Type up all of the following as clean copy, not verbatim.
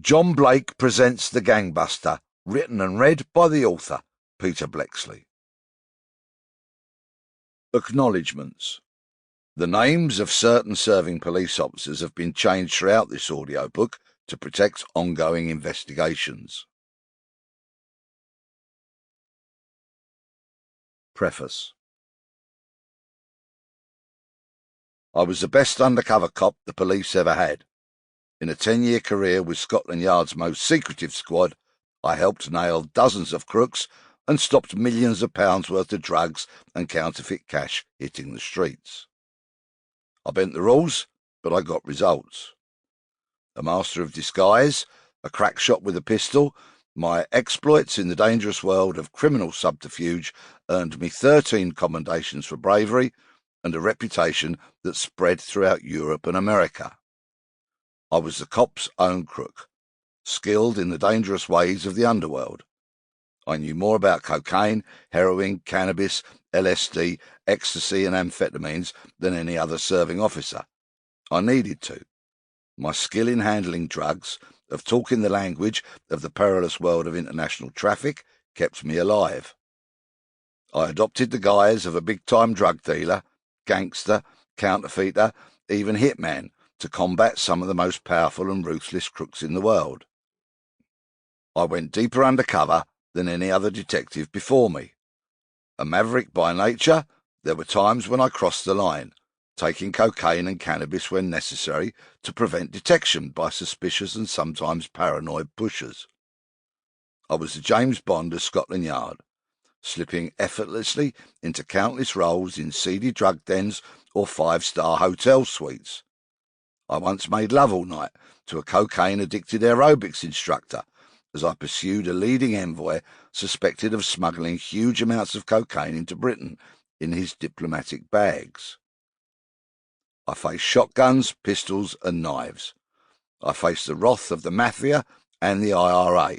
John Blake presents The Gangbuster, written and read by the author, Peter Bleksley. Acknowledgements. The names of certain serving police officers have been changed throughout this audiobook to protect ongoing investigations. Preface. I was the best undercover cop the police ever had. In a 10-year career with Scotland Yard's most secretive squad, I helped nail dozens of crooks and stopped millions of pounds worth of drugs and counterfeit cash hitting the streets. I bent the rules, but I got results. A master of disguise, a crack shot with a pistol, my exploits in the dangerous world of criminal subterfuge earned me 13 commendations for bravery and a reputation that spread throughout Europe and America. I was the cop's own crook, skilled in the dangerous ways of the underworld. I knew more about cocaine, heroin, cannabis, LSD, ecstasy and amphetamines than any other serving officer. I needed to. My skill in handling drugs, of talking the language of the perilous world of international traffic, kept me alive. I adopted the guise of a big-time drug dealer, gangster, counterfeiter, even hitman, to combat some of the most powerful and ruthless crooks in the world. I went deeper undercover than any other detective before me. A maverick by nature, there were times when I crossed the line, taking cocaine and cannabis when necessary to prevent detection by suspicious and sometimes paranoid pushers. I was the James Bond of Scotland Yard, slipping effortlessly into countless roles in seedy drug dens or five-star hotel suites. I once made love all night to a cocaine-addicted aerobics instructor as I pursued a leading envoy suspected of smuggling huge amounts of cocaine into Britain in his diplomatic bags. I faced shotguns, pistols and knives. I faced the wrath of the Mafia and the IRA.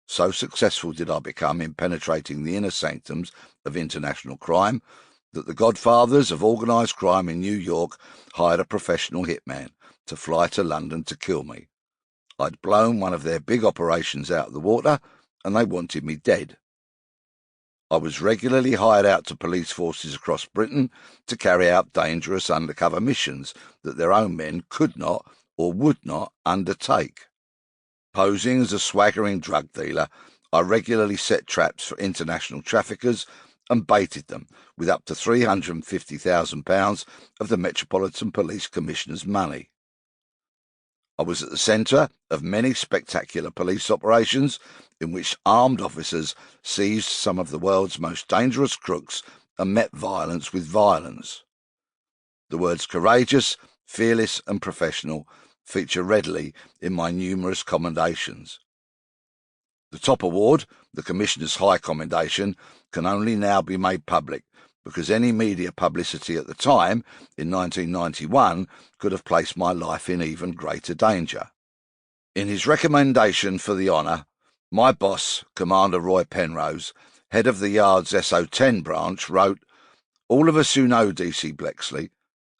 So successful did I become in penetrating the inner sanctums of international crime that the godfathers of organised crime in New York hired a professional hitman to fly to London to kill me. I'd blown one of their big operations out of the water, and they wanted me dead. I was regularly hired out to police forces across Britain to carry out dangerous undercover missions that their own men could not or would not undertake. Posing as a swaggering drug dealer, I regularly set traps for international traffickers and baited them with up to £350,000 of the Metropolitan Police Commissioner's money. I was at the centre of many spectacular police operations in which armed officers seized some of the world's most dangerous crooks and met violence with violence. The words courageous, fearless and professional feature readily in my numerous commendations. The top award, the Commissioner's High Commendation, can only now be made public because any media publicity at the time, in 1991, could have placed my life in even greater danger. In his recommendation for the honour, my boss, Commander Roy Penrose, head of the Yard's SO10 branch, wrote, "All of us who know DC Bleksley,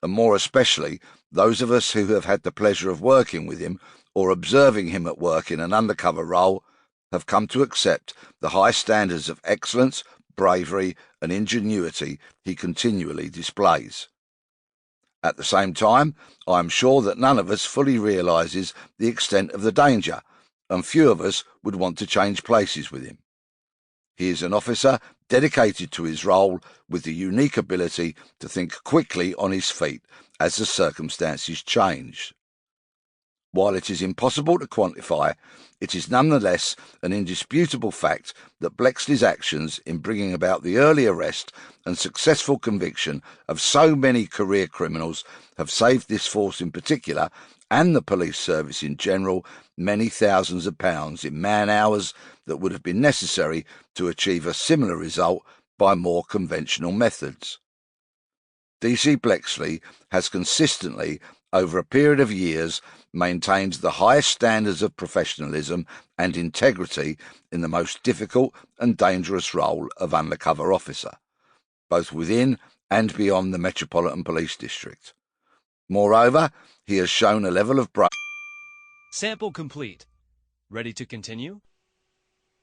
and more especially those of us who have had the pleasure of working with him or observing him at work in an undercover role, have come to accept the high standards of excellence, bravery and ingenuity he continually displays. At the same time, I am sure that none of us fully realises the extent of the danger, and few of us would want to change places with him. He is an officer dedicated to his role with the unique ability to think quickly on his feet as the circumstances change. While it is impossible to quantify, it is nonetheless an indisputable fact that Bleksley's actions in bringing about the early arrest and successful conviction of so many career criminals have saved this force in particular, and the police service in general, many thousands of pounds in man-hours that would have been necessary to achieve a similar result by more conventional methods. DC Bleksley has consistently, over a period of years, maintained the highest standards of professionalism and integrity in the most difficult and dangerous role of undercover officer, both within and beyond the Metropolitan Police District. Moreover, he has shown a level of Sample complete. Ready to continue?